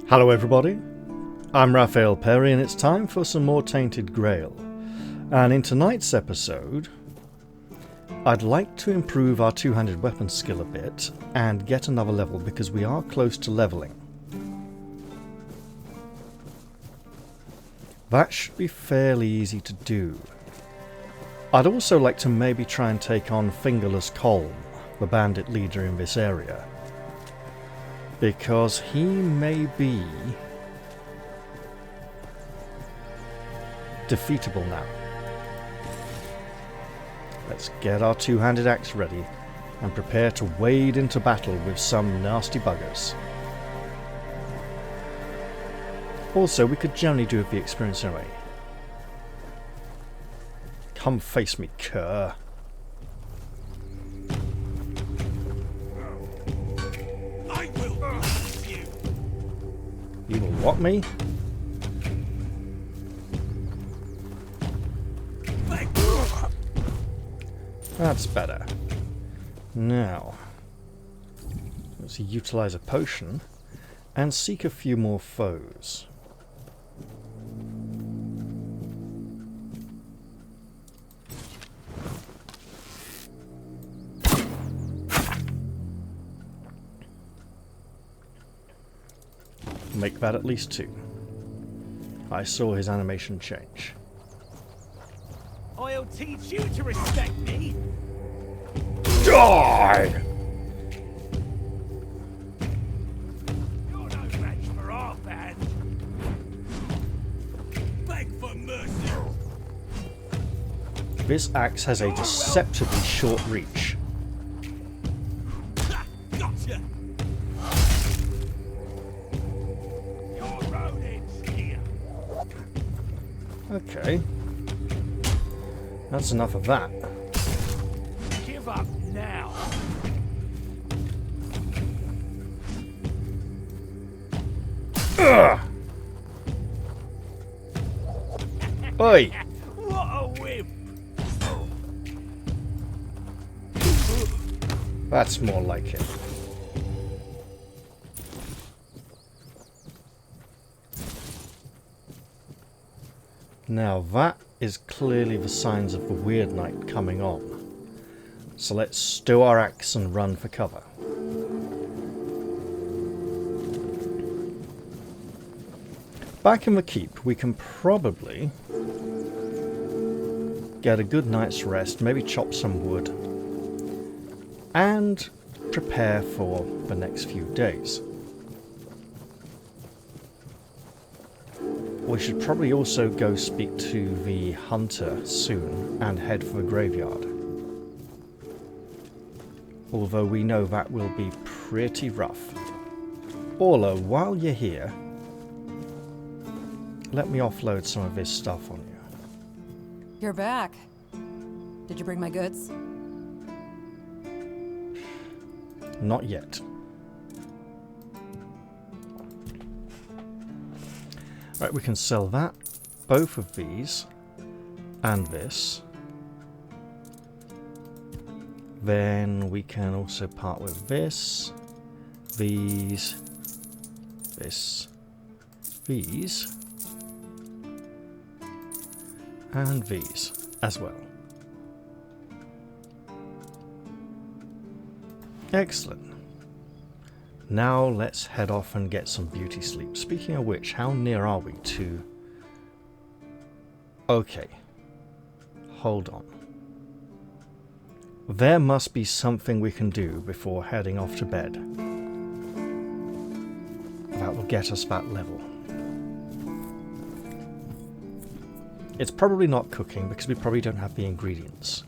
Hello everybody, I'm Raphael Perry and it's time for some more Tainted Grail. And in tonight's episode, I'd like to improve our two-handed weapon skill a bit and get another level because we are close to leveling. That should be fairly easy to do. I'd also like to maybe try and take on Fingerless Colm, the bandit leader in this area, because he may be defeatable now. Let's get our two-handed axe ready and prepare to wade into battle with some nasty buggers. Also, we could generally do with the experience anyway. Come face me, cur. I will eat you. You will what me? That's better. Now, let's utilize a potion and seek a few more foes. Make that at least 2. I saw his animation change. I'll teach you to respect me. Die! You're no match for our band. Beg for mercy. This axe has a deceptively short reach. Ha, gotcha. Your road ends here. Okay. That's enough of that. Give up now. Ugh! Oi! What a whip. That's more like it. Now that is clearly the signs of the weird night coming on. So let's stow our axe and run for cover. Back in the keep, we can probably get a good night's rest, maybe chop some wood, and prepare for the next few days. We should probably also go speak to the hunter soon and head for the graveyard. Although we know that will be pretty rough. Orla, while you're here, let me offload some of this stuff on you. You're back. Did you bring my goods? Not yet. Right, we can sell that, both of these, and this. Then we can also part with this, these, this, these, and these as well. Excellent. Now let's head off and get some beauty sleep. Speaking of which, how near are we to... Okay. Hold on. There must be something we can do before heading off to bed. That will get us that level. It's probably not cooking because we probably don't have the ingredients.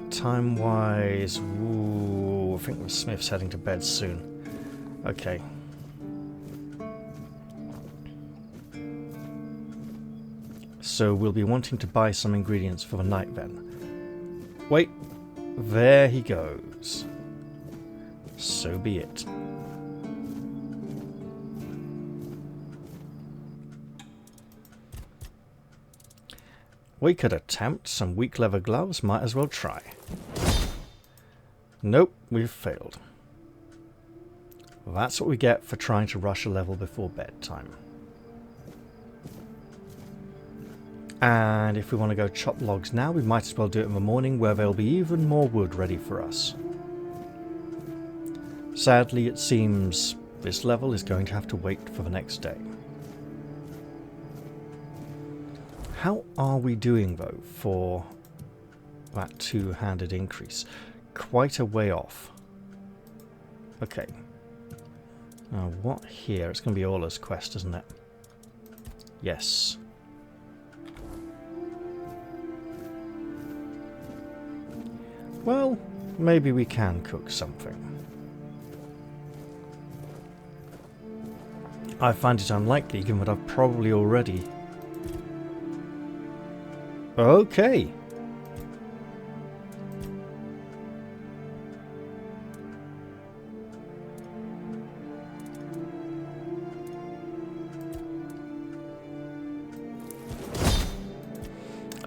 Time-wise, ooh, I think the Smith's heading to bed soon. Okay. So we'll be wanting to buy some ingredients for the night then. Wait, there he goes. So be it. We could attempt some weak leather gloves, might as well try. Nope, we've failed. That's what we get for trying to rush a level before bedtime. And if we want to go chop logs now, we might as well do it in the morning where there'll be even more wood ready for us. Sadly, it seems this level is going to have to wait for the next day. How are we doing, though, for that two-handed increase? Quite a way off. Okay. Now, what here? It's going to be Orla's quest, isn't it? Yes. Well, maybe we can cook something. I find it unlikely, given that I've probably already... Okay.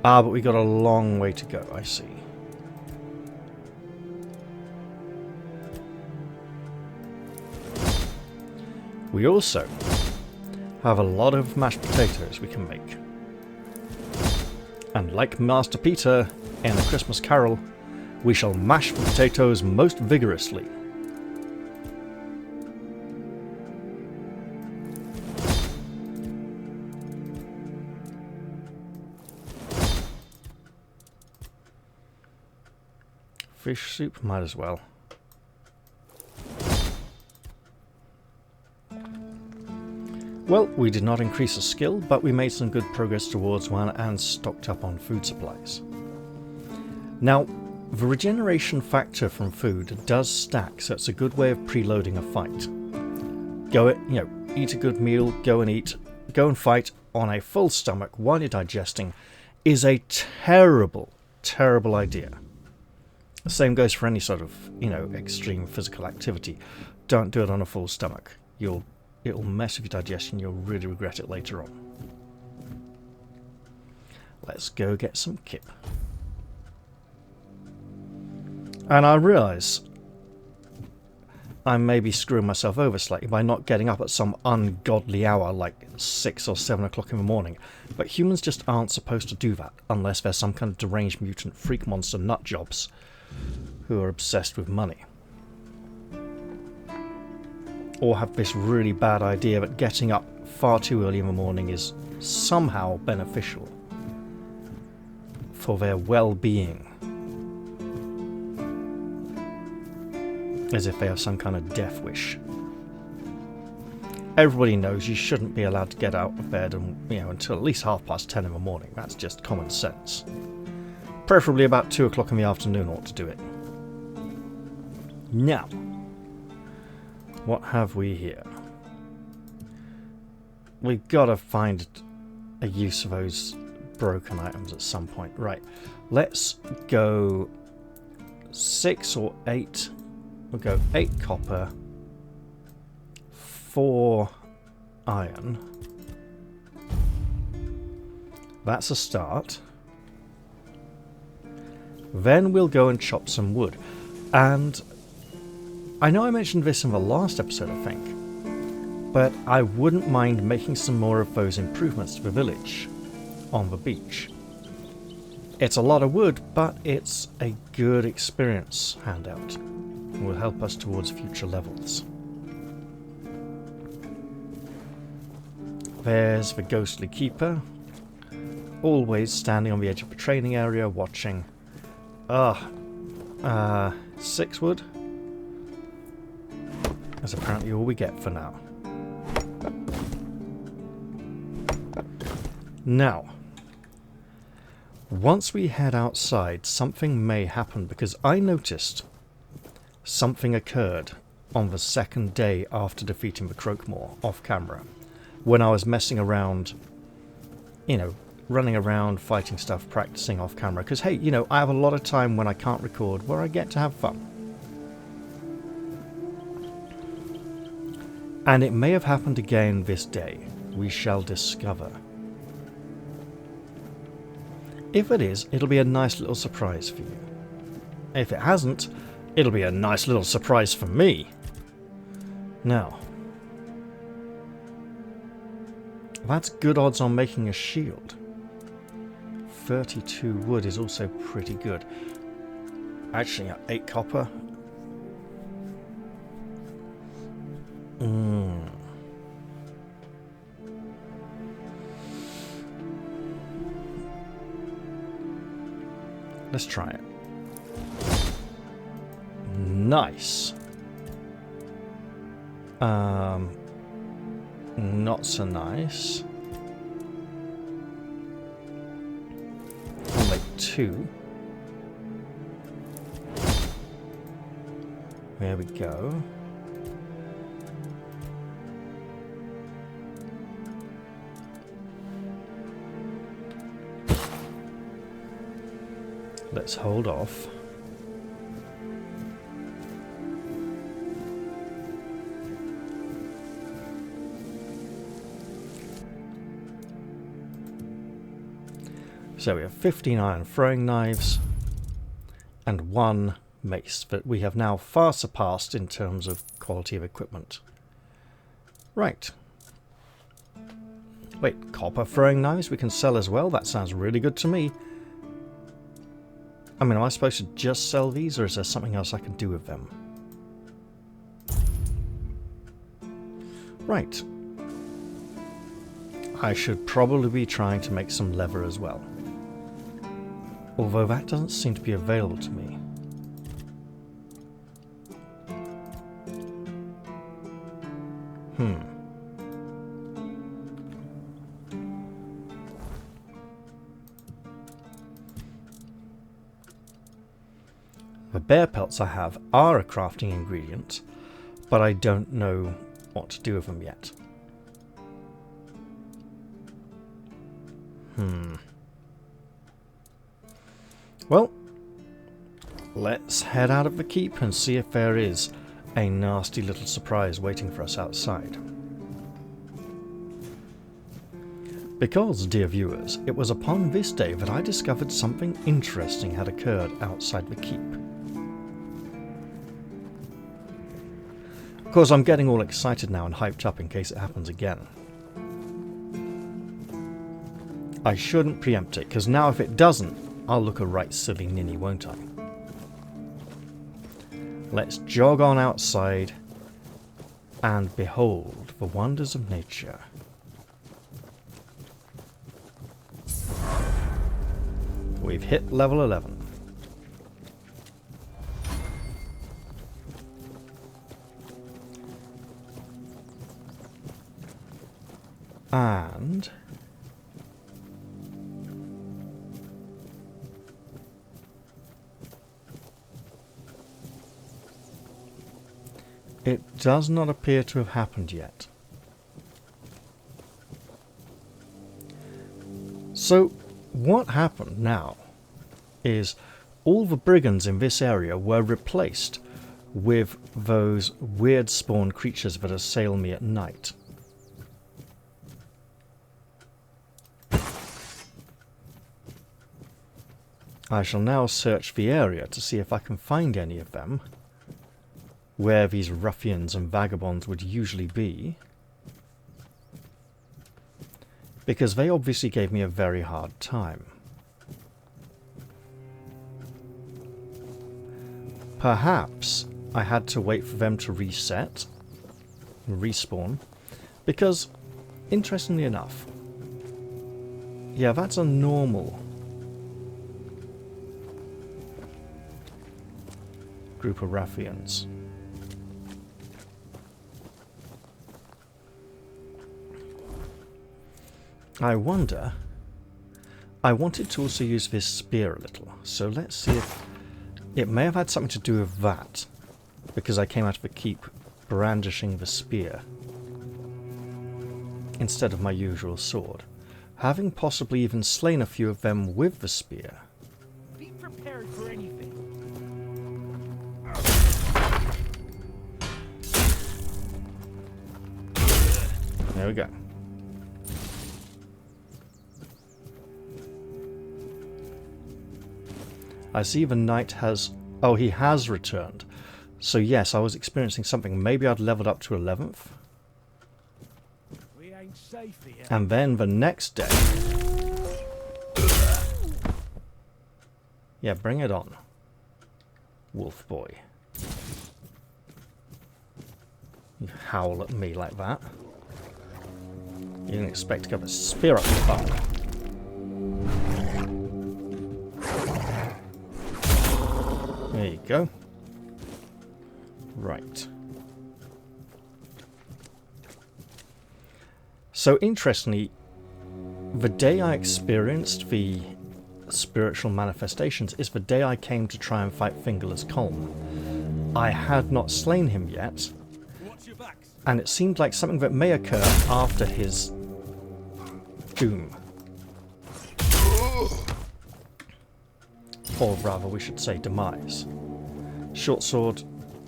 Ah, but we got a long way to go, I see. We also have a lot of mashed potatoes we can make. And like Master Peter in A Christmas Carol, we shall mash the potatoes most vigorously. Fish soup, might as well. Well, we did not increase the skill, but we made some good progress towards one and stocked up on food supplies. Now, the regeneration factor from food does stack, so it's a good way of preloading a fight. Eat a good meal, go and fight on a full stomach while you're digesting is a terrible, terrible idea. The same goes for any sort of, extreme physical activity. Don't do it on a full stomach. It'll mess with your digestion. You'll really regret it later on. Let's go get some kip. And I realise I may be screwing myself over slightly by not getting up at some ungodly hour like 6 or 7 o'clock in the morning. But humans just aren't supposed to do that unless they're some kind of deranged mutant freak monster nutjobs who are obsessed with money. Or have this really bad idea that getting up far too early in the morning is somehow beneficial for their well-being. As if they have some kind of death wish. Everybody knows you shouldn't be allowed to get out of bed until at least 10:30 in the morning. That's just common sense. Preferably about 2 o'clock in the afternoon ought to do it. Now, what have we here? We've got to find a use of those broken items at some point. Right, let's go 6 or 8. We'll go 8 copper, 4 iron. That's a start. Then we'll go and chop some wood. And I know I mentioned this in the last episode, I think, but I wouldn't mind making some more of those improvements to the village on the beach. It's a lot of wood, but it's a good experience handout and will help us towards future levels. There's the ghostly keeper, always standing on the edge of the training area watching. 6 wood. That's apparently all we get for now. Now, once we head outside, something may happen because I noticed something occurred on the second day after defeating the Croakmore off camera when I was messing around, running around, fighting stuff, practicing off camera. Because, hey, I have a lot of time when I can't record where I get to have fun. And it may have happened again this day. We shall discover. If it is, it'll be a nice little surprise for you. If it hasn't, it'll be a nice little surprise for me. Now, that's good odds on making a shield. 32 wood is also pretty good. Actually, 8 copper. Let's try it. Nice. Not so nice. I'll make 2. There we go. Let's hold off. So we have 15 iron throwing knives and 1 mace, but we have now far surpassed in terms of quality of equipment. Right. Wait, copper throwing knives we can sell as well? That sounds really good to me. I mean, am I supposed to just sell these, or is there something else I can do with them? Right. I should probably be trying to make some leather as well. Although that doesn't seem to be available to me. The bear pelts I have are a crafting ingredient, but I don't know what to do with them yet. Well, let's head out of the keep and see if there is a nasty little surprise waiting for us outside. Because, dear viewers, it was upon this day that I discovered something interesting had occurred outside the keep. Of course, I'm getting all excited now and hyped up in case it happens again. I shouldn't preempt it, because now if it doesn't, I'll look a right silly ninny, won't I? Let's jog on outside and behold the wonders of nature. We've hit level 11. And it does not appear to have happened yet. So what happened now is all the brigands in this area were replaced with those weird spawn creatures that assail me at night. I shall now search the area to see if I can find any of them, where these ruffians and vagabonds would usually be, because they obviously gave me a very hard time. Perhaps I had to wait for them to reset, respawn, because, interestingly enough, yeah, that's a normal group of ruffians. I wonder, I wanted to also use this spear a little, so let's see if it may have had something to do with that, because I came out of the keep brandishing the spear instead of my usual sword, having possibly even slain a few of them with the spear. Be prepared for anything. There we go. I see the knight has... oh, he has returned. So yes, I was experiencing something. Maybe I'd leveled up to 11th. We ain't safe here. And then the next day... Yeah, bring it on, wolf boy. You howl at me like that. You didn't expect to get a spear up your butt. There you go. Right. So interestingly, the day I experienced the spiritual manifestations is the day I came to try and fight Fingerless Colm. I had not slain him yet, and it seemed like something that may occur after his doom. Or rather, we should say demise. Short sword,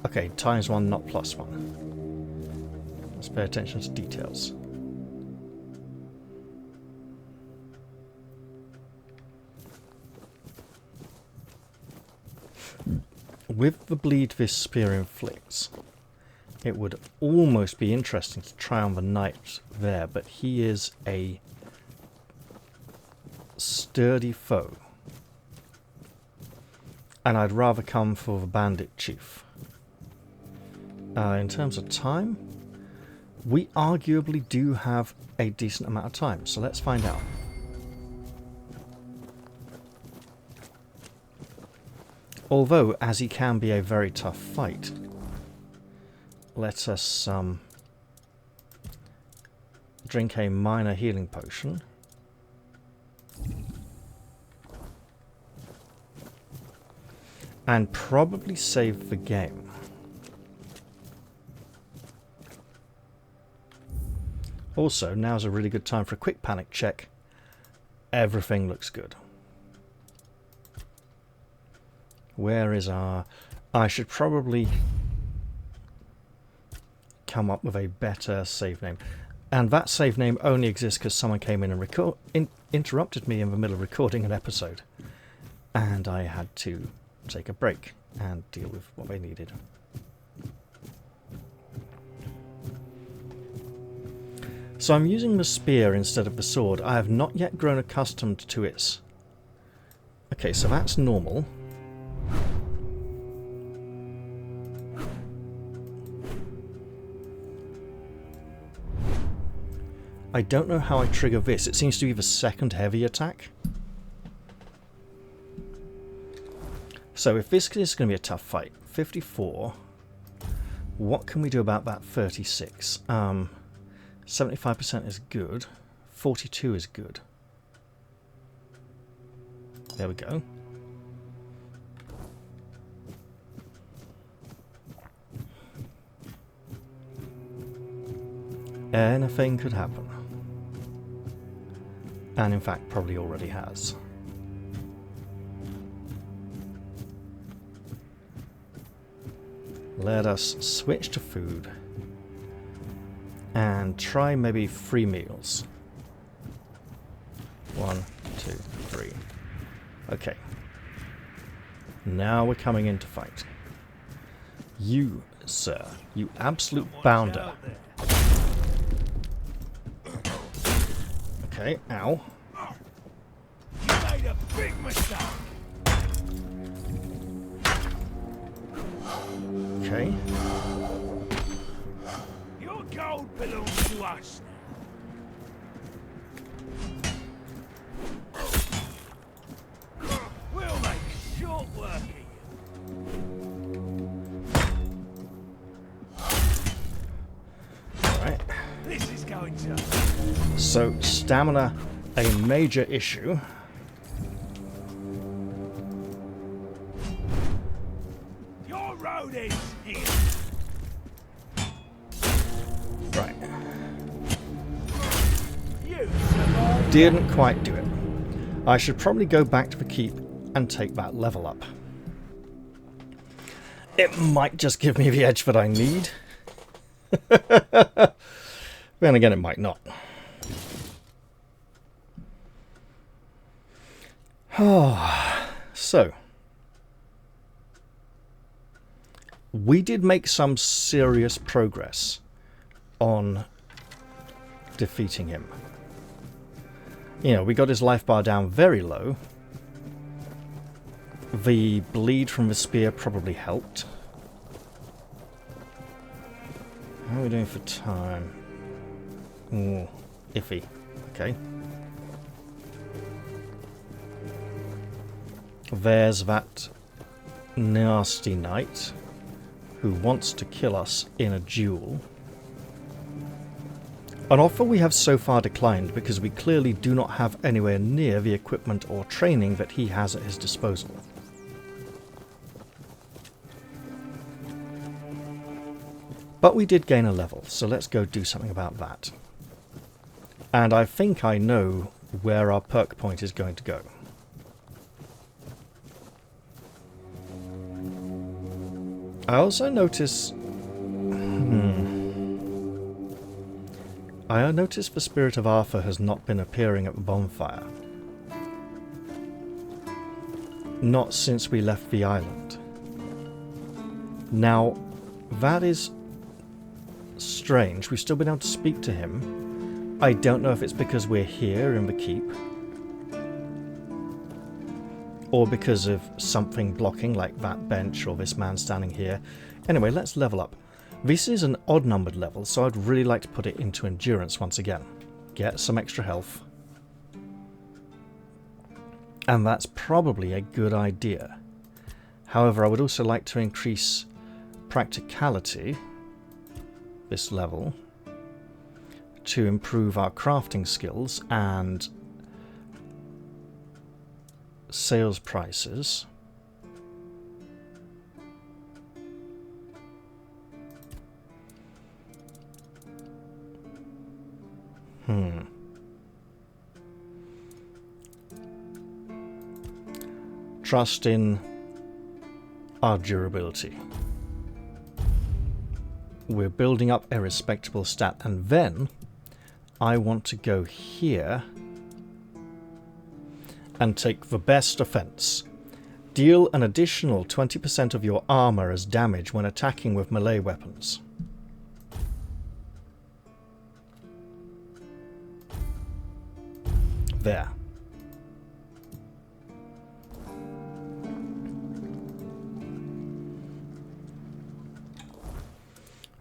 okay, ×1, not +1. Let's pay attention to details. With the bleed this spear inflicts, it would almost be interesting to try on the knight there, but he is a sturdy foe. And I'd rather come for the bandit chief. In terms of time, we arguably do have a decent amount of time, so let's find out. Although, as he can be a very tough fight, let us drink a minor healing potion. And probably save the game. Also, now's a really good time for a quick panic check. Everything looks good. Where is our... I should probably come up with a better save name. And that save name only exists because someone came in and interrupted me in the middle of recording an episode. And I had to take a break and deal with what they needed. So I'm using the spear instead of the sword. I have not yet grown accustomed to its... Okay, so that's normal. I don't know how I trigger this. It seems to be the second heavy attack. So if this is going to be a tough fight, 54, what can we do about that 36? 75% is good. 42 is good. There we go. Anything could happen. And in fact, probably already has. Let us switch to food. And try maybe 3 meals. 1, 2, 3. Okay. Now we're coming in to fight. You, sir, you absolute bounder. Okay, ow. You made a big mistake. Okay. Your gold belongs to us now. We'll make short work of you. Alright. This is going to... So, stamina, a major issue. Your road is here. Right. You survived. Didn't quite do it. I should probably go back to the keep and take that level up. It might just give me the edge that I need. Then again, it might not. So, we did make some serious progress on defeating him. You know, we got his life bar down very low. The bleed from the spear probably helped. How are we doing for time? Ooh, iffy. Okay. There's that nasty knight who wants to kill us in a duel. An offer we have so far declined because we clearly do not have anywhere near the equipment or training that he has at his disposal. But we did gain a level, so let's go do something about that. And I think I know where our perk point is going to go. I also notice... I noticed the spirit of Arthur has not been appearing at the bonfire. Not since we left the island. Now, that is strange. We've still been able to speak to him. I don't know if it's because we're here in the keep, or because of something blocking, like that bench or this man standing here. Anyway, let's level up. This is an odd-numbered level, so I'd really like to put it into endurance once again. Get some extra health. And that's probably a good idea. However, I would also like to increase practicality, this level, to improve our crafting skills and sales prices. Trust in our durability. We're building up a respectable stat, and then I want to go here and take the best offense. Deal an additional 20% of your armor as damage when attacking with melee weapons. There.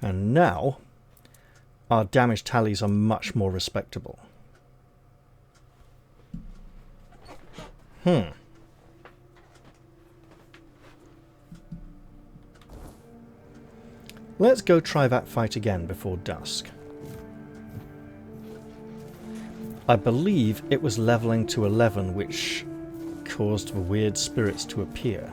And now, our damage tallies are much more respectable. Let's go try that fight again before dusk. I believe it was leveling to 11 which caused the weird spirits to appear.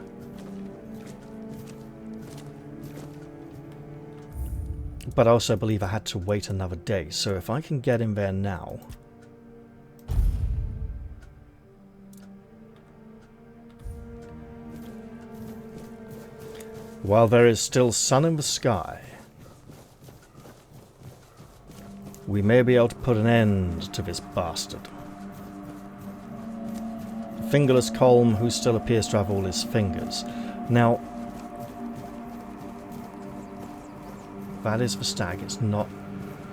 But I also believe I had to wait another day, so if I can get in there now... While there is still sun in the sky, we may be able to put an end to this bastard. Fingerless Colm, who still appears to have all his fingers. Now, that is the stag, it's not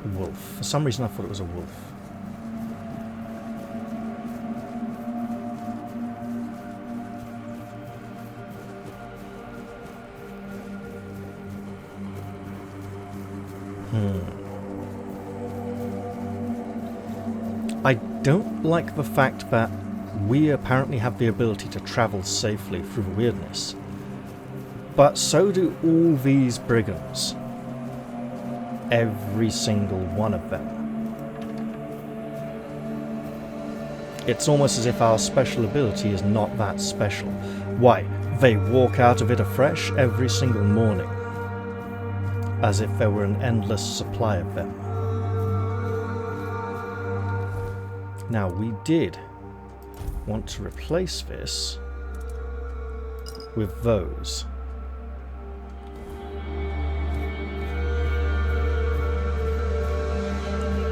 a wolf. For some reason I thought it was a wolf. I don't like the fact that we apparently have the ability to travel safely through the weirdness. But so do all these brigands. Every single one of them. It's almost as if our special ability is not that special. Why, they walk out of it afresh every single morning. As if there were an endless supply of them. Now, we did want to replace this with those.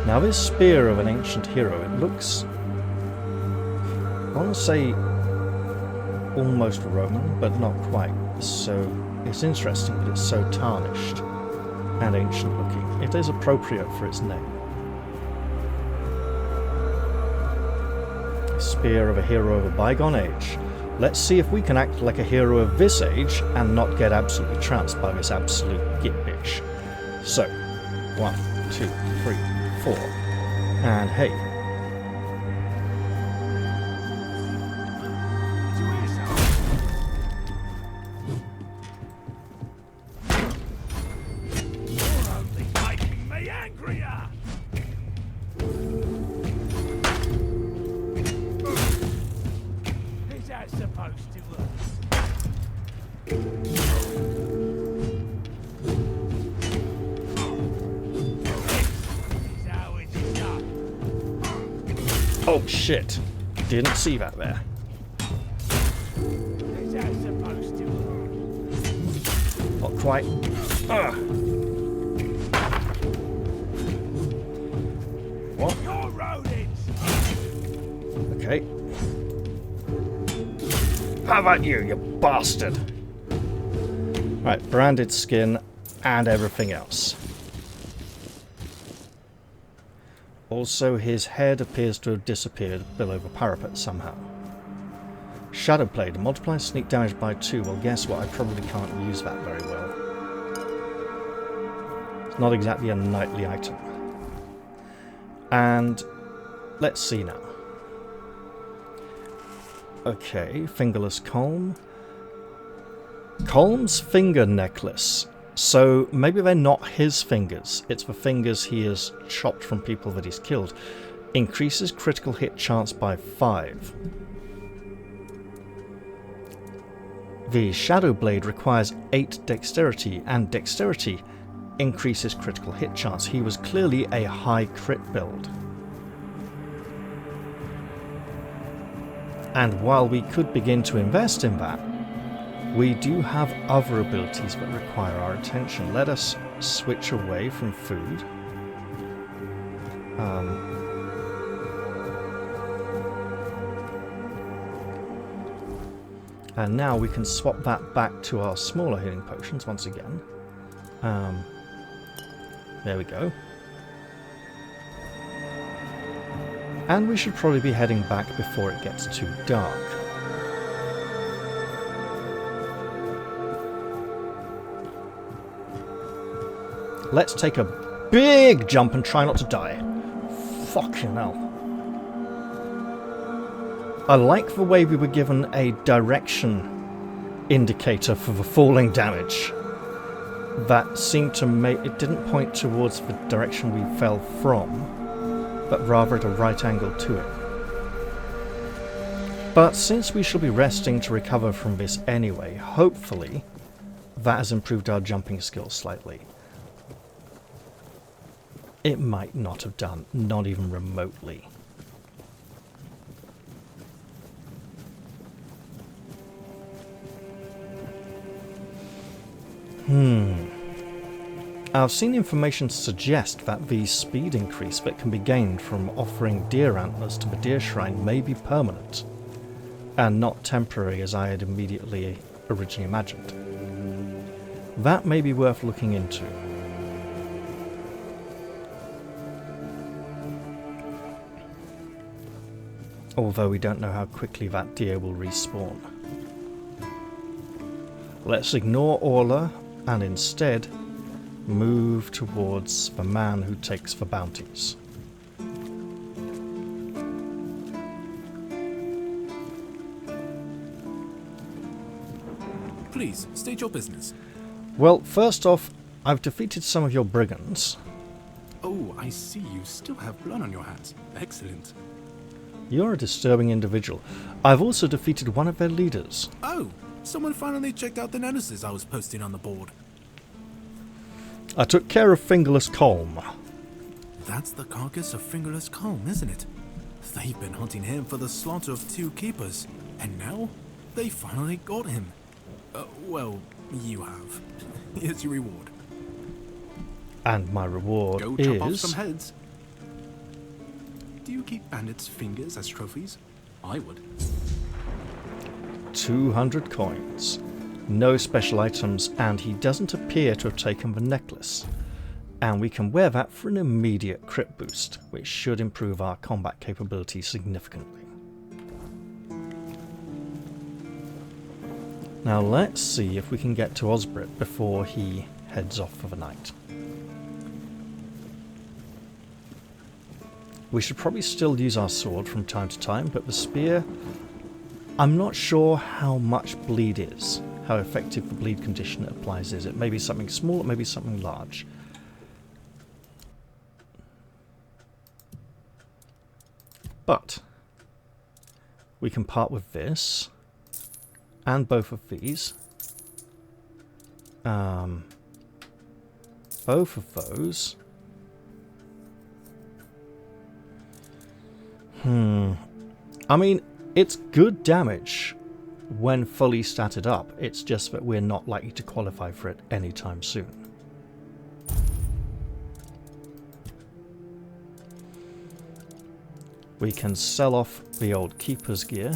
Now, this spear of an ancient hero, it looks, I want to say, almost Roman, but not quite. So it's interesting that it's so tarnished and ancient looking. It is appropriate for its name. Spear of a hero of a bygone age. Let's see if we can act like a hero of this age and not get absolutely trounced by this absolute git bitch. So, 1, 2, 3, 4. And hey. You're only making me angrier. Is that supposed to work? Is how it's done. Oh shit. Didn't see that there. Is that supposed to work? Not quite. Ugh. What? You're rodents. Okay. How about you, you bastard? Right, branded skin and everything else. Also, his head appears to have disappeared below the parapet somehow. Shadow Blade multiplies sneak damage by 2. Well, guess what? I probably can't use that very well. It's not exactly a knightly item. And let's see now. Okay, Fingerless Colm. Colm's finger necklace. So maybe they're not his fingers. It's the fingers he has chopped from people that he's killed. Increases critical hit chance by 5. The Shadow Blade requires 8 dexterity, and dexterity increases critical hit chance. He was clearly a high crit build. And while we could begin to invest in that, we do have other abilities that require our attention. Let us switch away from food. And now we can swap that back to our smaller healing potions once again. There we go. And we should probably be heading back before it gets too dark. Let's take a big jump and try not to die. Fucking hell. I like the way we were given a direction indicator for the falling damage. That seemed to make... it didn't point towards the direction we fell from, but rather at a right angle to it. But since we shall be resting to recover from this anyway, hopefully that has improved our jumping skills slightly. It might not have done, not even remotely. I've seen information suggest that the speed increase that can be gained from offering deer antlers to the deer shrine may be permanent, and not temporary as I had immediately originally imagined. That may be worth looking into. Although we don't know how quickly that deer will respawn. Let's ignore Orla and instead move towards the man who takes the bounties. Please, state your business. Well, first off, I've defeated some of your brigands. Oh, I see you still have blood on your hands. Excellent. You're a disturbing individual. I've also defeated one of their leaders. Oh, someone finally checked out the notices I was posting on the board. I took care of Fingerless Colm. That's the carcass of Fingerless Colm, isn't it? They've been hunting him for the slaughter of 2 keepers, and now they finally got him. Well, you have. Here's your reward. And my reward Go is... chop off some heads. Do you keep bandits' fingers as trophies? I would. 200 coins. No special items, and he doesn't appear to have taken the necklace. And we can wear that for an immediate crit boost, which should improve our combat capability significantly. Now let's see if we can get to Osbrit before he heads off for the night. We should probably still use our sword from time to time, but the spear, I'm not sure how much bleed is, how effective the bleed condition it applies is. It may be something small, it may be something large. But we can part with this and both of these. Both of those. I mean, it's good damage when fully statted up. It's just that we're not likely to qualify for it anytime soon. We can sell off the old keeper's gear.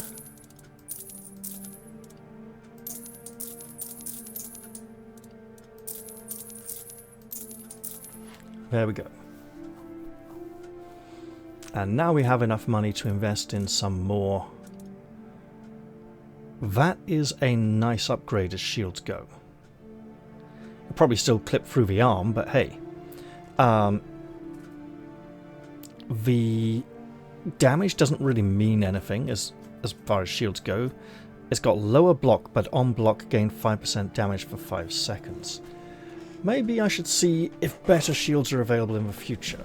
There we go. And now we have enough money to invest in some more. That is a nice upgrade as shields go. It'll probably still clip through the arm, but hey. The damage doesn't really mean anything as far as shields go. It's got lower block, but on block gain 5% damage for 5 seconds. Maybe I should see if better shields are available in the future.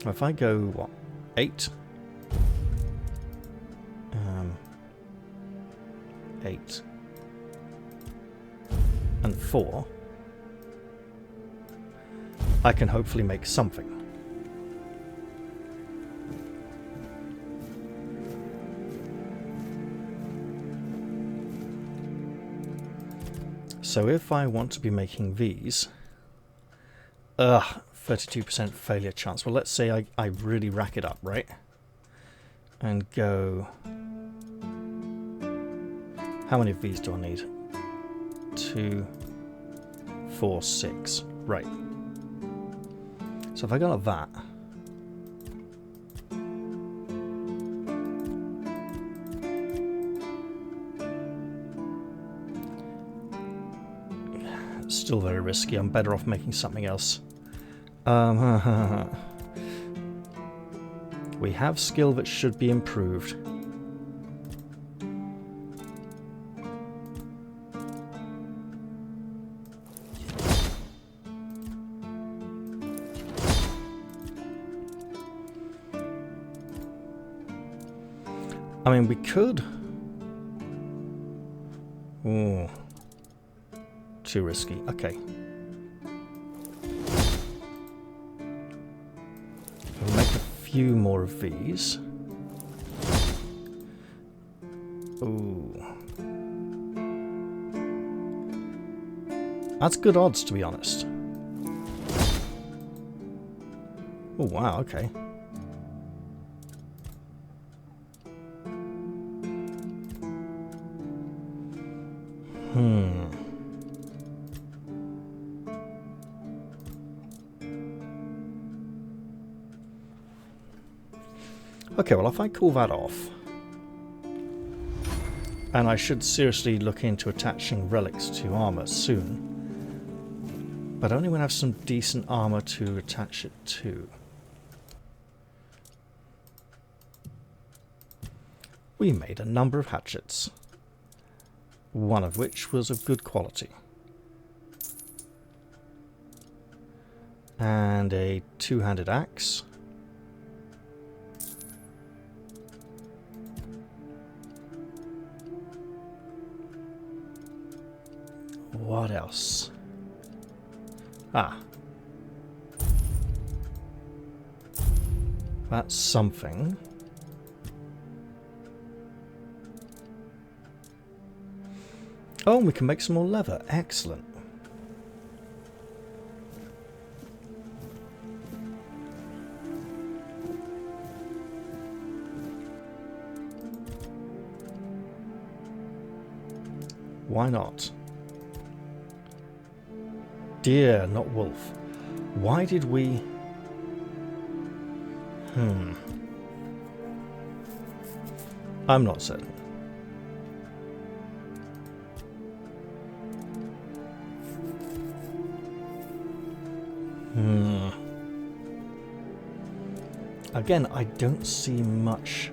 If I go, what, 8? 8. And 4. I can hopefully make something. So if I want to be making these... 32% failure chance. Well, let's say I really rack it up, right? And go... How many of these do I need? 2, 4, 6. Right. So if I got that... It's still very risky. I'm better off making something else. We have skill that should be improved. I mean, we could... Ooh. Too risky. Okay. We'll make a few more of these. Ooh. That's good odds, to be honest. Oh, wow, okay. Okay, well, if I call that off, and I should seriously look into attaching relics to armor soon, but only when I have some decent armor to attach it to. We made a number of hatchets, one of which was of good quality. And a two-handed axe. What else? Ah. That's something. Oh, we can make some more leather. Excellent. Why not? Deer, not wolf. Why did we... I'm not certain. Again, I don't see much.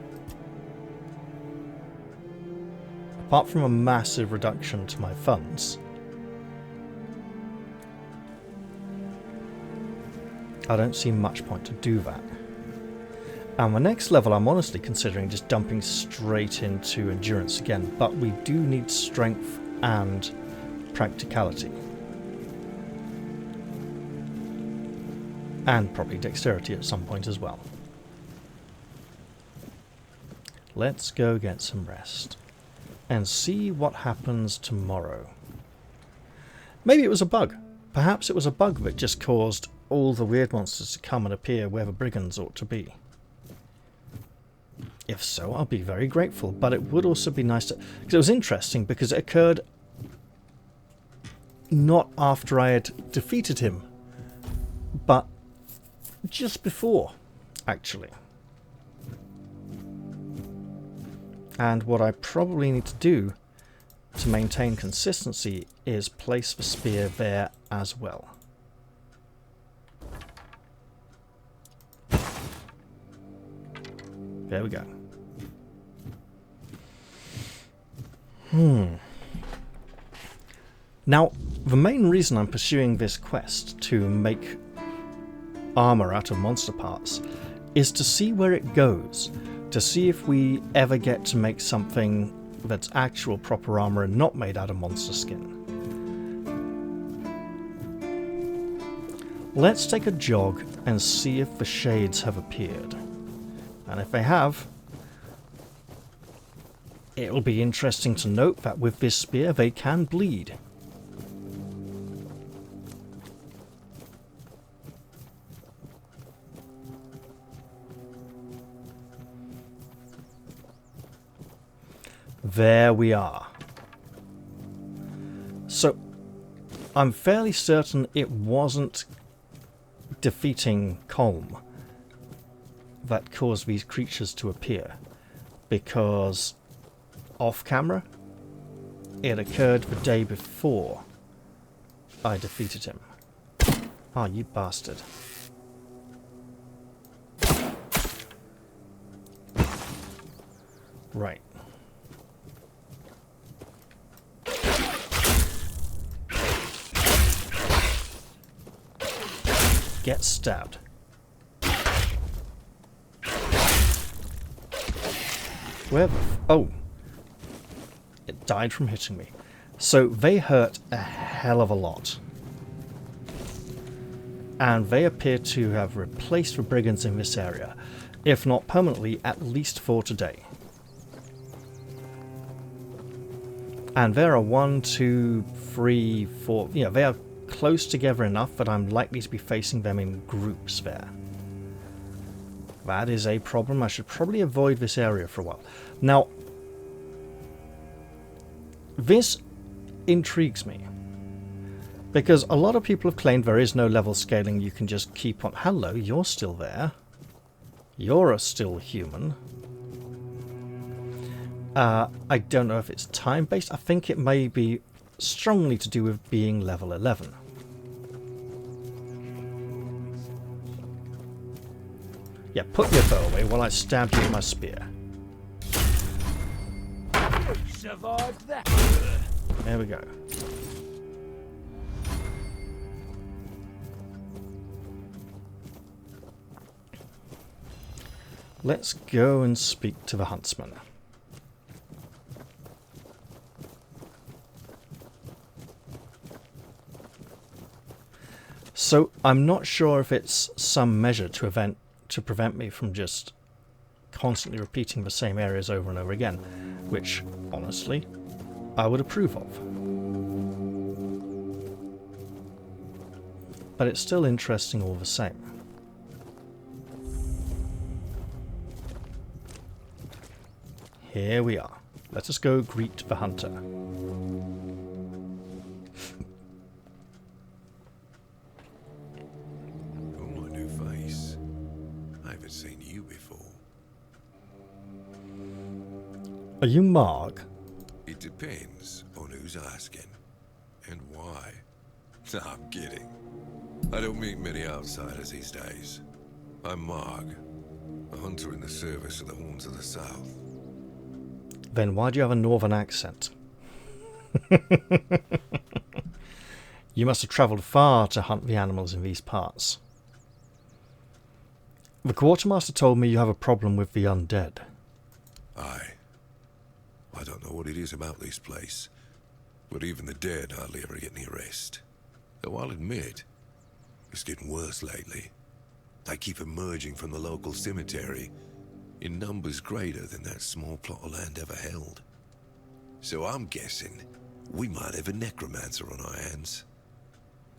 Apart from a massive reduction to my funds, I don't see much point to do that. And my next level, I'm honestly considering just dumping straight into endurance again, but we do need strength and practicality. And probably dexterity at some point as well. Let's go get some rest and see what happens tomorrow. Maybe it was a bug. Perhaps it was a bug that just caused all the weird monsters to come and appear where the brigands ought to be. If so, I'll be very grateful, but it would also be nice to... Because it was interesting, because it occurred not after I had defeated him, but just before, actually. And what I probably need to do to maintain consistency is place the spear there as well. There we go. Now, the main reason I'm pursuing this quest to make armor out of monster parts is to see where it goes, to see if we ever get to make something that's actual proper armor and not made out of monster skin. Let's take a jog and see if the shades have appeared. And if they have, it'll be interesting to note that with this spear they can bleed. There we are. So, I'm fairly certain it wasn't defeating Colm that caused these creatures to appear, because off camera it occurred the day before I defeated him. Ah, you bastard. Right. Get stabbed. Where the oh. It died from hitting me. So they hurt a hell of a lot. And they appear to have replaced the brigands in this area. If not permanently, at least for today. And there are 1, 2, 3, 4... You know, they are close together enough that I'm likely to be facing them in groups there. That is a problem. I should probably avoid this area for a while. Now, this intrigues me, because a lot of people have claimed there is no level scaling. You can just keep on... Hello, you're still there. You're still human. I don't know if it's time-based. I think it may be strongly to do with being level 11. Yeah, put your bow away while I stab you with my spear. Survived that. There we go. Let's go and speak to the huntsman. So, I'm not sure if it's some measure to prevent me from just constantly repeating the same areas over and over again, which, honestly, I would approve of. But it's still interesting all the same. Here we are. Let us go greet the hunter. seen you before. Are you Marg? It depends on who's asking and why. Nah, I'm kidding. I don't meet many outsiders these days. I'm Marg, a hunter in the service of the Horns of the South. Then why do you have a northern accent? You must have travelled far to hunt the animals in these parts. The quartermaster told me you have a problem with the undead. Aye. I don't know what it is about this place, but even the dead hardly ever get any rest. Though I'll admit, it's getting worse lately. They keep emerging from the local cemetery in numbers greater than that small plot of land ever held. So I'm guessing we might have a necromancer on our hands.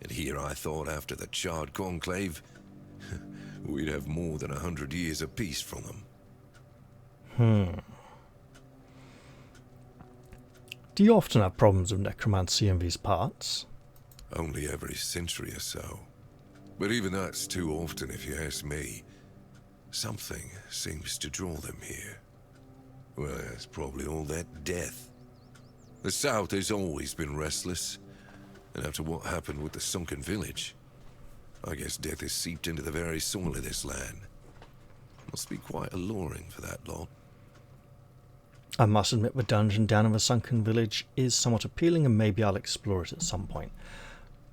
And here I thought after the charred conclave, we'd have more than 100 years of peace from them. Do you often have problems with necromancy in these parts? Only every century or so. But even that's too often if you ask me. Something seems to draw them here. Well, it's probably all that death. The South has always been restless. And after what happened with the sunken village, I guess death has seeped into the very soil of this land. Must be quite alluring for that lot. I must admit the dungeon down in the sunken village is somewhat appealing, and maybe I'll explore it at some point.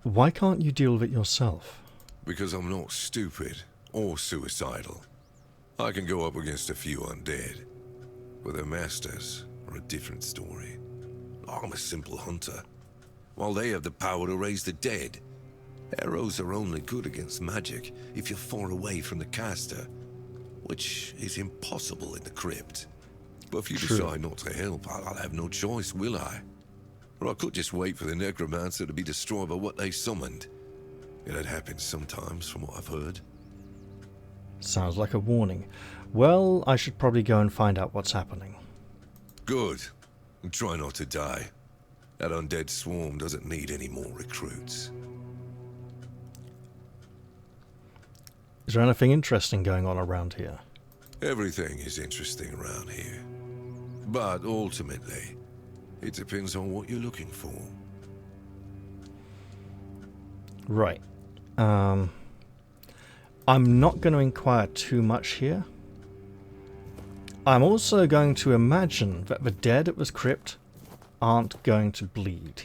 Why can't you deal with it yourself? Because I'm not stupid or suicidal. I can go up against a few undead, but their masters are a different story. I'm a simple hunter, while they have the power to raise the dead. Arrows are only good against magic if you're far away from the caster, which is impossible in the crypt. But if you decide not to help, I'll have no choice, will I? Or I could just wait for the necromancer to be destroyed by what they summoned. It happens sometimes, from what I've heard. Sounds like a warning. Well, I should probably go and find out what's happening. Good. And try not to die. That undead swarm doesn't need any more recruits. Is there anything interesting going on around here? Everything is interesting around here. But ultimately, it depends on what you're looking for. Right. I'm not going to inquire too much here. I'm also going to imagine that the dead at this crypt aren't going to bleed.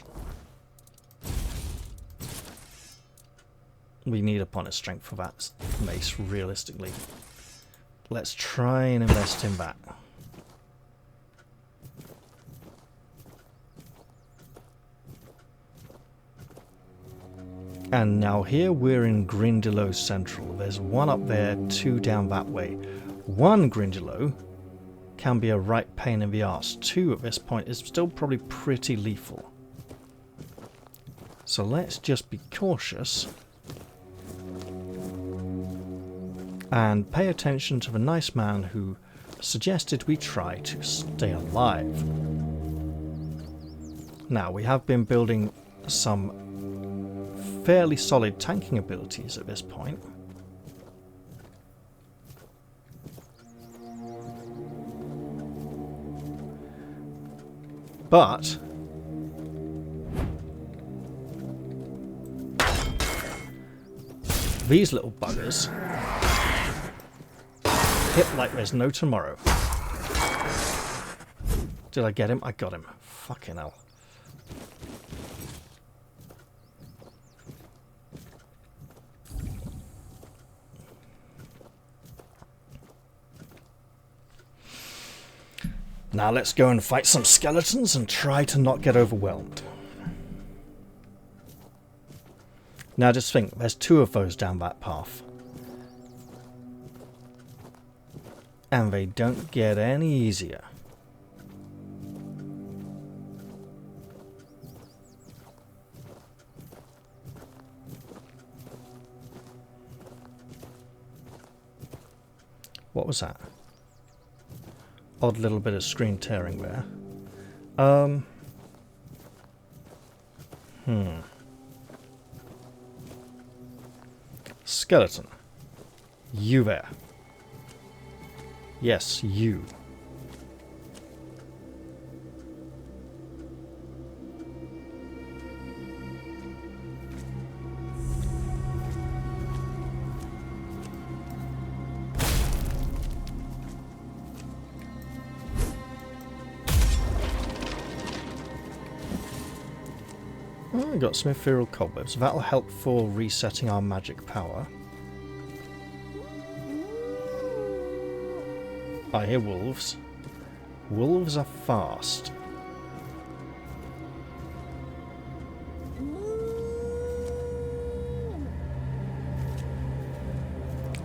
We need a point of strength for that mace, realistically. Let's try and invest in that. And now here we're in Grindylow Central. There's one up there, two down that way. One Grindylow can be a right pain in the arse. Two at this point is still probably pretty lethal. So let's just be cautious and pay attention to the nice man who suggested we try to stay alive. Now, we have been building some fairly solid tanking abilities at this point. But these little buggers hit like there's no tomorrow. Did I get him? I got him. Fucking hell. Now let's go and fight some skeletons and try to not get overwhelmed. Now just think, there's two of those down that path. And they don't get any easier. What was that? Odd little bit of screen tearing there. Skeleton. You there. Yes, you. Oh, we got some ethereal cobwebs. That'll help for resetting our magic power. I hear wolves. Wolves are fast.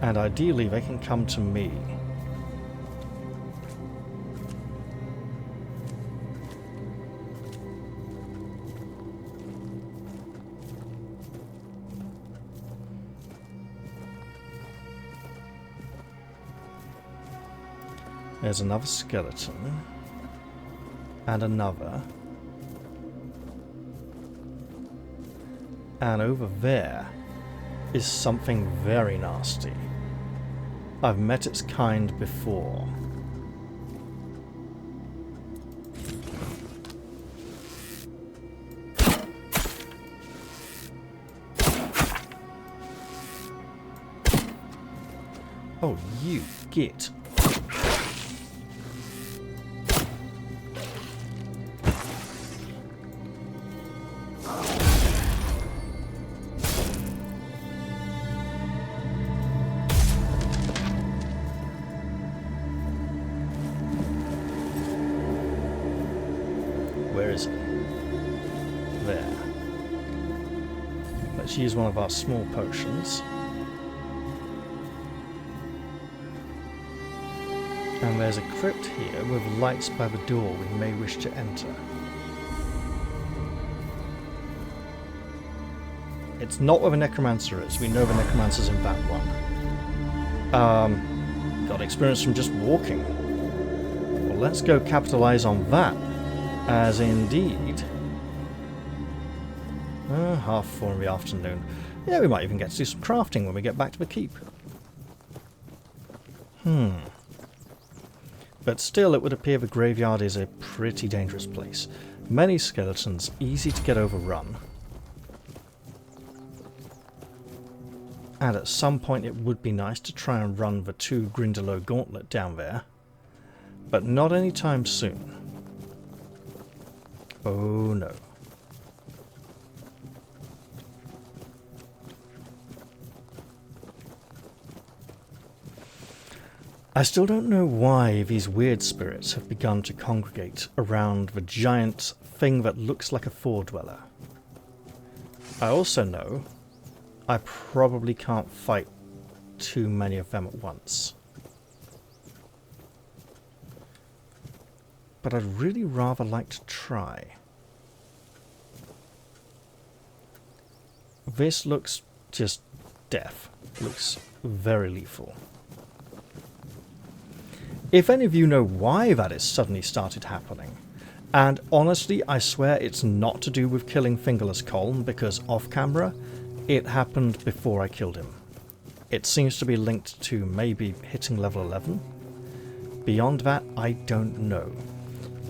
And ideally they can come to me. There's another skeleton. And another. And over there is something very nasty. I've met its kind before. Oh, you git. Where is it? There. Let's use one of our small potions. And there's a crypt here with lights by the door we may wish to enter. It's not where the necromancer is. We know the necromancer's in that one. Got experience from just walking. Well, let's go capitalize on that. As indeed... 4:30 in the afternoon. Yeah, we might even get to do some crafting when we get back to the keep. But still, it would appear the graveyard is a pretty dangerous place. Many skeletons, easy to get overrun. And at some point it would be nice to try and run the 2 Grindelow Gauntlet down there. But not anytime soon. Oh no. I still don't know why these weird spirits have begun to congregate around the giant thing that looks like a four-dweller. I also know I probably can't fight too many of them at once. But I'd really rather like to try. This looks just death. Looks very lethal. If any of you know why that has suddenly started happening, and honestly I swear it's not to do with killing Fingerless Colm, because off camera it happened before I killed him. It seems to be linked to maybe hitting level 11. Beyond that, I don't know.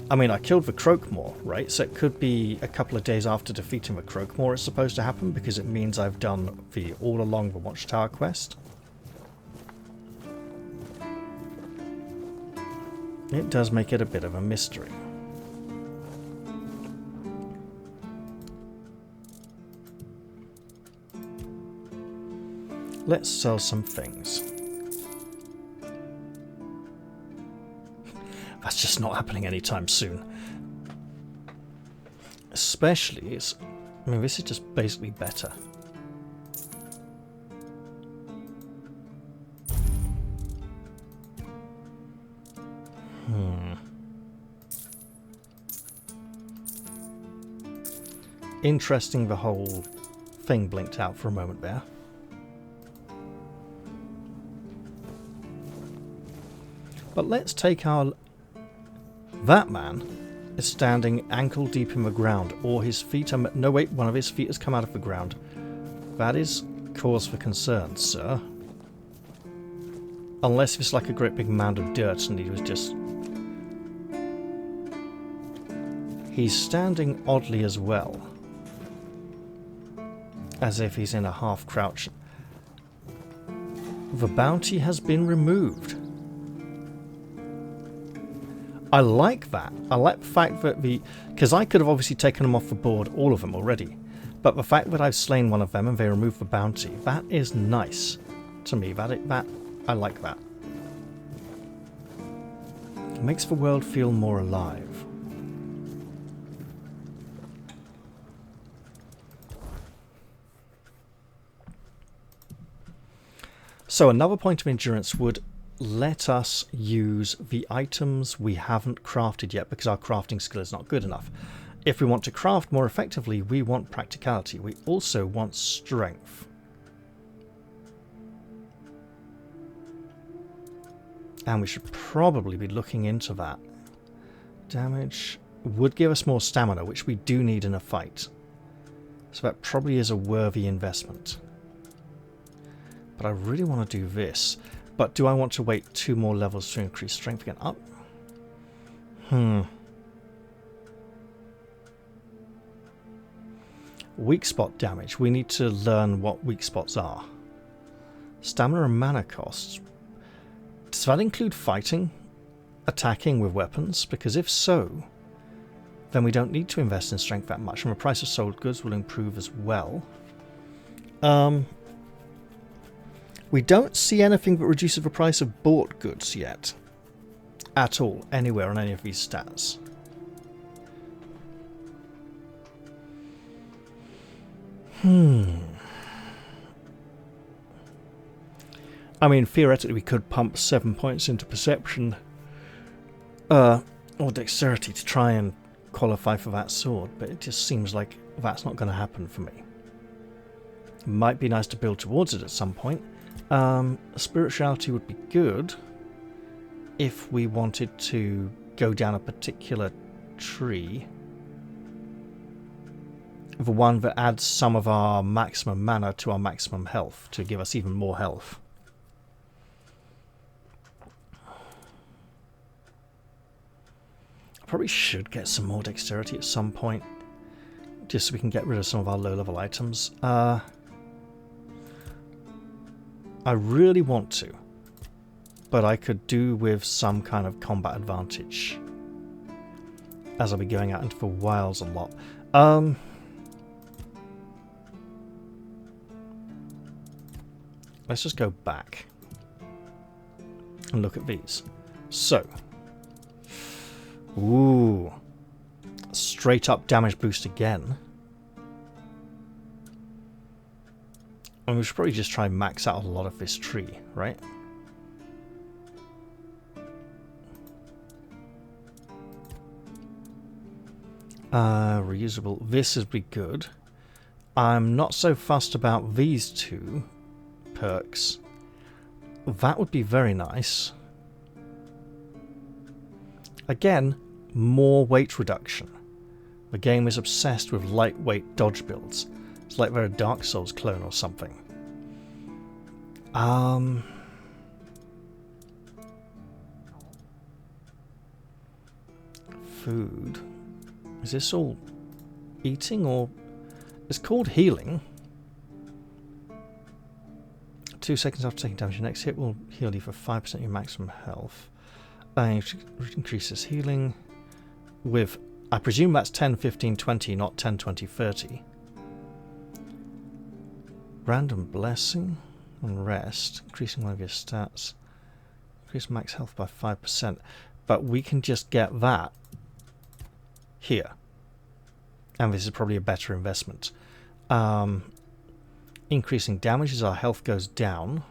I mean, I killed the Croakmore, right? So it could be a couple of days after defeating the Croakmore it's supposed to happen, because it means I've done the All Along the Watchtower quest. It does make it a bit of a mystery. Let's sell some things. That's just not happening anytime soon. Especially, I mean, this is just basically better. Interesting, the whole thing blinked out for a moment there. But let's take our... That man is standing ankle deep in the ground, or his feet are... No, wait, one of his feet has come out of the ground. That is cause for concern, sir. Unless it's like a great big mound of dirt and he was just... He's standing oddly as well. As if he's in a half crouch. The bounty has been removed. I like that. I like the fact that the... Because I could have obviously taken them off the board, all of them already. But the fact that I've slain one of them and they removed the bounty, that is nice to me. That I like that. It makes the world feel more alive. So another point of endurance would let us use the items we haven't crafted yet because our crafting skill is not good enough. If we want to craft more effectively, we want practicality. We also want strength. And we should probably be looking into that. Damage would give us more stamina, which we do need in a fight. So that probably is a worthy investment. But I really want to do this. But do I want to wait 2 more levels to increase strength again? Up. Weak spot damage. We need to learn what weak spots are. Stamina and mana costs. Does that include fighting? Attacking with weapons? Because if so, then we don't need to invest in strength that much. And the price of sold goods will improve as well. We don't see anything that reduces the price of bought goods yet. At all. Anywhere on any of these stats. I mean, theoretically we could pump 7 points into perception or dexterity to try and qualify for that sword, but it just seems like that's not going to happen for me. It might be nice to build towards it at some point. Spirituality would be good if we wanted to go down a particular tree. The one that adds some of our maximum mana to our maximum health to give us even more health. I probably should get some more dexterity at some point, just so we can get rid of some of our low-level items. I really want to, but I could do with some kind of combat advantage, as I'll be going out into the wilds a lot. Let's just go back and look at these. So, ooh, straight up damage boost again. And we should probably just try and max out a lot of this tree, right? Reusable. This would be good. I'm not so fussed about these 2 perks. That would be very nice. Again, more weight reduction. The game is obsessed with lightweight dodge builds. It's like they're a Dark Souls clone or something. Food. Is this all eating or... It's called healing. 2 seconds after taking damage, your next hit will heal you for 5% of your maximum health. Increases healing with... I presume that's 10, 15, 20, not 10, 20, 30. Random blessing and rest, increasing one of your stats. Increase max health by 5%. But we can just get that here. And this is probably a better investment. Increasing damage as our health goes down.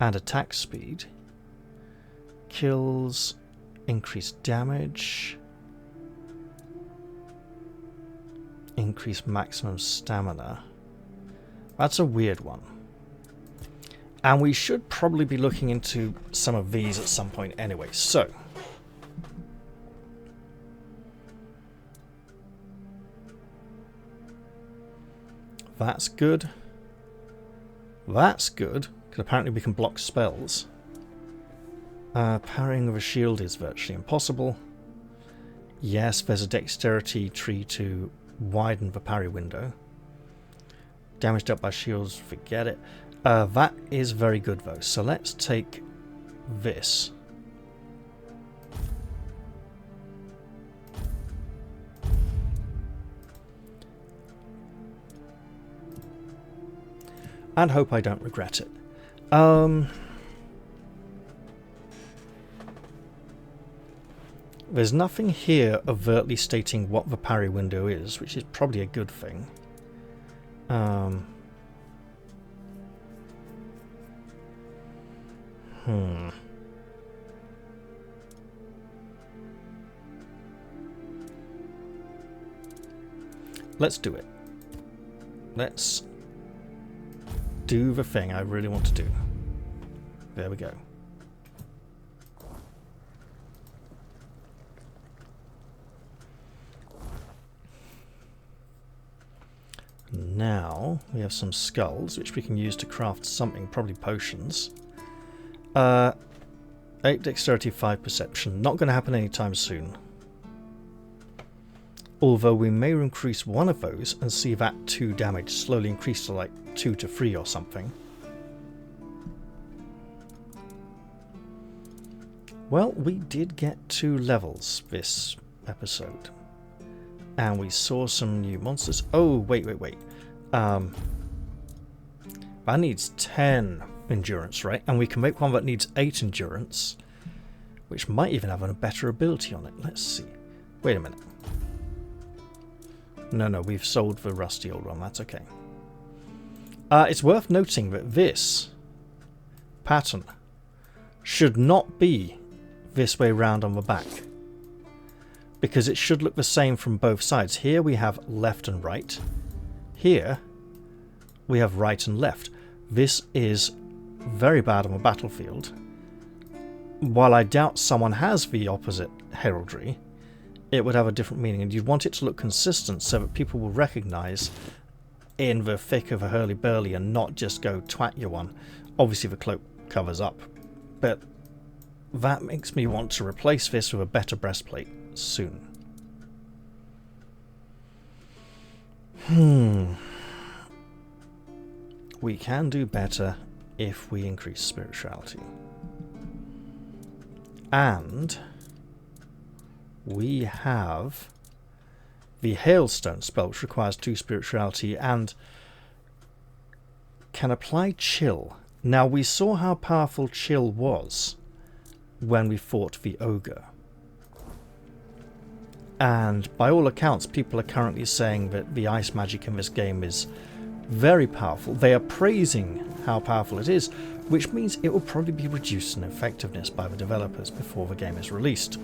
And attack speed. Kills, increased damage. Increase maximum stamina. That's a weird one. And we should probably be looking into some of these at some point anyway. So, that's good. That's good, because apparently we can block spells. Parrying with a shield is virtually impossible. Yes, there's a dexterity tree to widen the parry window. Damaged up by shields, forget it. That is very good though, so let's take this. And hope I don't regret it. There's nothing here overtly stating what the parry window is, which is probably a good thing. Let's do it. Let's do the thing I really want to do. There we go. Now we have some skulls which we can use to craft something, probably potions. 8 dexterity, 5 perception. Not going to happen anytime soon. Although we may increase one of those and see that 2 damage slowly increase to like 2 to 3 or something. Well, we did get 2 levels this episode. And we saw some new monsters. Oh, wait. That needs 10 endurance, right? And we can make one that needs 8 endurance, which might even have a better ability on it. Let's see. Wait a minute. No, we've sold the rusty old one. That's okay. It's worth noting that this pattern should not be this way round on the back, because it should look the same from both sides. Here we have left and right. Here we have right and left. This is very bad on the battlefield. While I doubt someone has the opposite heraldry, it would have a different meaning, and you'd want it to look consistent so that people will recognise in the thick of a hurly-burly and not just go twat you one. Obviously the cloak covers up, but that makes me want to replace this with a better breastplate soon. We can do better if we increase spirituality. And we have the Hailstone spell, which requires 2 spirituality and can apply chill. Now, we saw how powerful chill was when we fought the ogre. And by all accounts, people are currently saying that the ice magic in this game is very powerful. They are praising how powerful it is, which means it will probably be reduced in effectiveness by the developers before the game is released.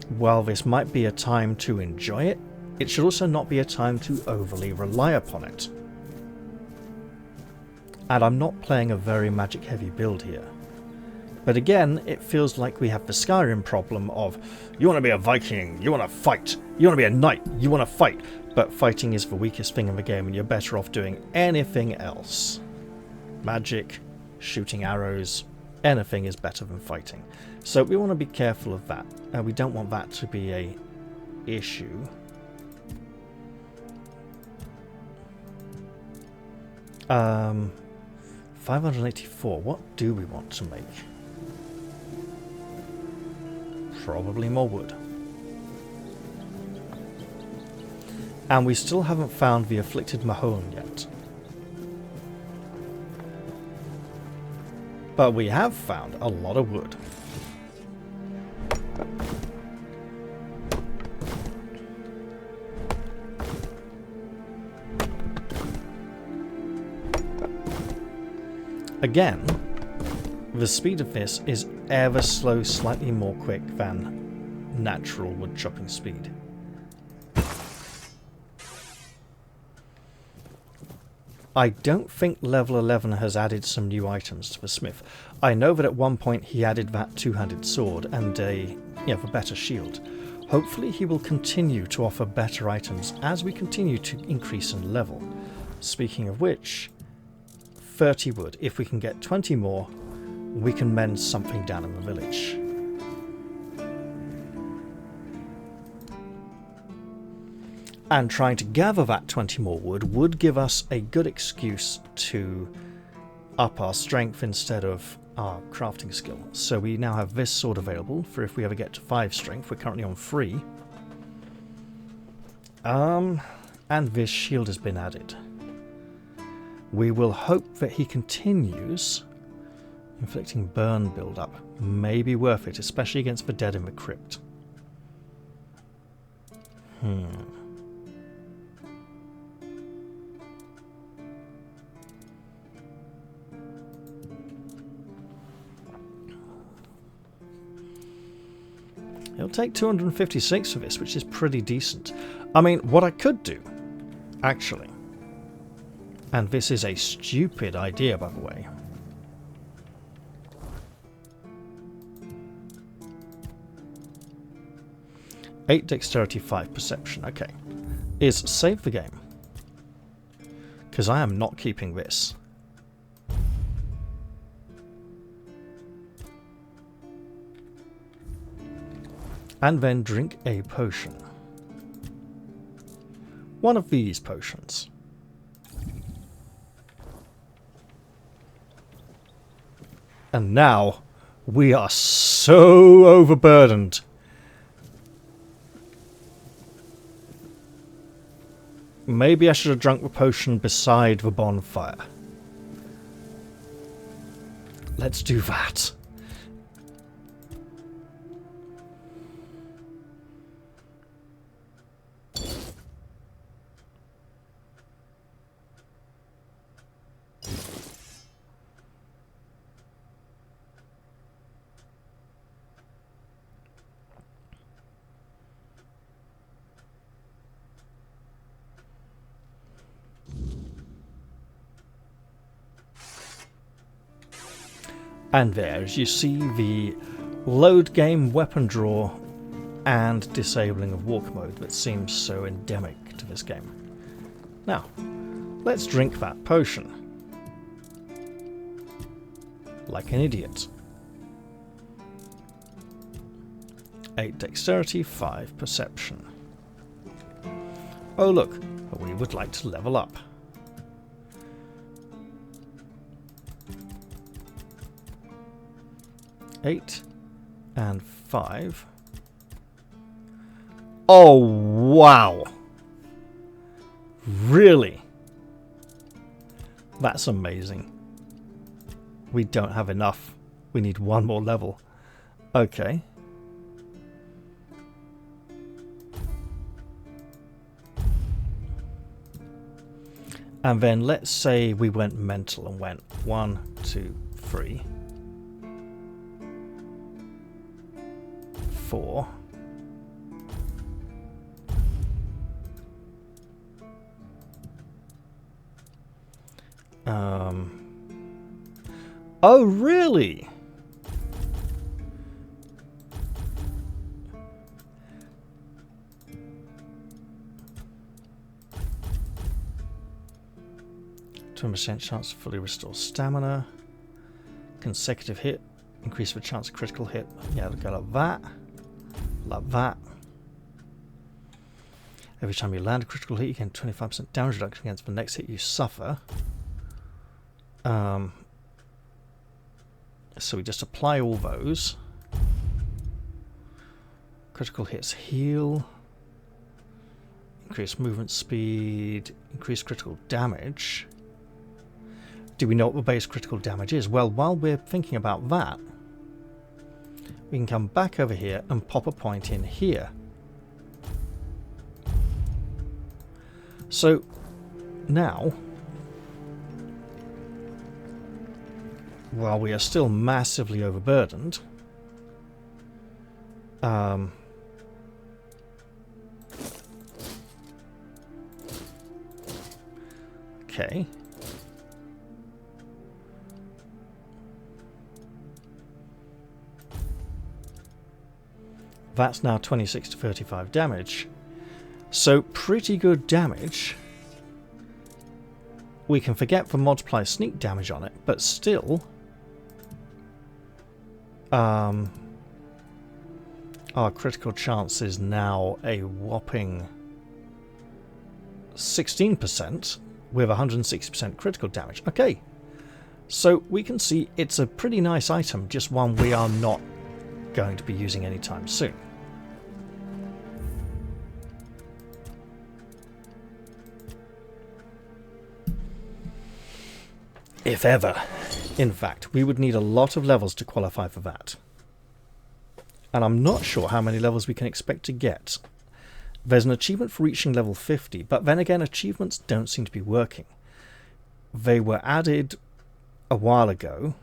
While this might be a time to enjoy it, it should also not be a time to overly rely upon it. And I'm not playing a very magic heavy build here. But again, it feels like we have the Skyrim problem of, you want to be a Viking, you want to fight, you want to be a knight, you want to fight, but fighting is the weakest thing in the game and you're better off doing anything else. Magic, shooting arrows, anything is better than fighting. So we want to be careful of that. We don't want that to be a issue. Um, 584. What do we want to make? Probably more wood. And we still haven't found the afflicted Mahone yet. But we have found a lot of wood. Again, the speed of this is ever so slightly more quick than natural wood chopping speed. I don't think level 11 has added some new items to the smith. I know that at one point he added that two-handed sword and the better shield. Hopefully he will continue to offer better items as we continue to increase in level. Speaking of which, 30 wood. If we can get 20 more, we can mend something down in the village. And trying to gather that 20 more wood would give us a good excuse to up our strength instead of our crafting skill. So we now have this sword available for if we ever get to 5 strength. We're currently on 3. And this shield has been added. We will hope that he continues. Inflicting burn build-up may be worth it, especially against the dead in the crypt. It'll take 256 for this, which is pretty decent. I mean, what I could do, actually, and this is a stupid idea, by the way. Eight dexterity, 5 perception. Okay, is save the game because I am not keeping this. And then drink a potion. One of these potions. And now we are so overburdened. Maybe I should have drunk the potion beside the bonfire. Let's do that. And there, as you see, the load game weapon draw and disabling of walk mode that seems so endemic to this game. Now, let's drink that potion. Like an idiot. 8 dexterity, 5 perception. Oh look, we would like to level up. 8 and 5. Oh, wow. Really? That's amazing. We don't have enough. We need one more level. Okay. And then let's say we went mental and went 1, 2, 3. 4. Oh, really? %, chance to fully restore stamina. Consecutive hit. Increase the chance of critical hit. Yeah, go like that. Like that. Every time you land a critical hit, you get 25% damage reduction against the next hit you suffer. So we just apply all those. Critical hits heal. Increase movement speed. Increase critical damage. Do we know what the base critical damage is? Well, while we're thinking about that, we can come back over here and pop a point in here. So now, while we are still massively overburdened, okay. That's now 26 to 35 damage. So pretty good damage. We can forget the multiply sneak damage on it, but still our critical chance is now a whopping 16% with 160% critical damage. Okay, so we can see it's a pretty nice item, just one we are not going to be using anytime soon. If ever. In fact, we would need a lot of levels to qualify for that. And I'm not sure how many levels we can expect to get. There's an achievement for reaching level 50, but then again, achievements don't seem to be working. They were added a while ago.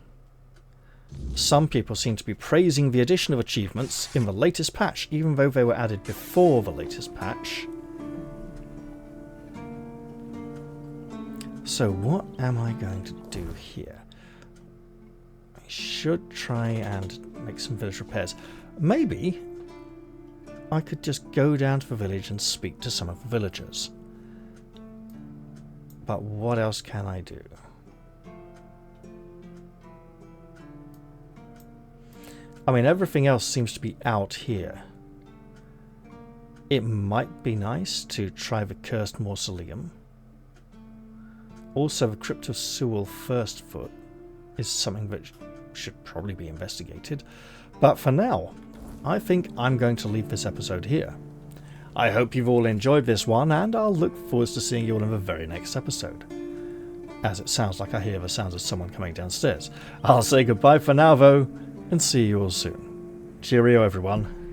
Some people seem to be praising the addition of achievements in the latest patch, even though they were added before the latest patch. So what am I going to do here? I should try and make some village repairs. Maybe I could just go down to the village and speak to some of the villagers. But what else can I do? I mean, everything else seems to be out here. It might be nice to try the Cursed Mausoleum. Also, the Crypt of Sewell First Foot is something that should probably be investigated. But for now, I think I'm going to leave this episode here. I hope you've all enjoyed this one, and I'll look forward to seeing you all in the very next episode. As it sounds like I hear the sounds of someone coming downstairs. I'll say goodbye for now, though, and see you all soon. Cheerio, everyone.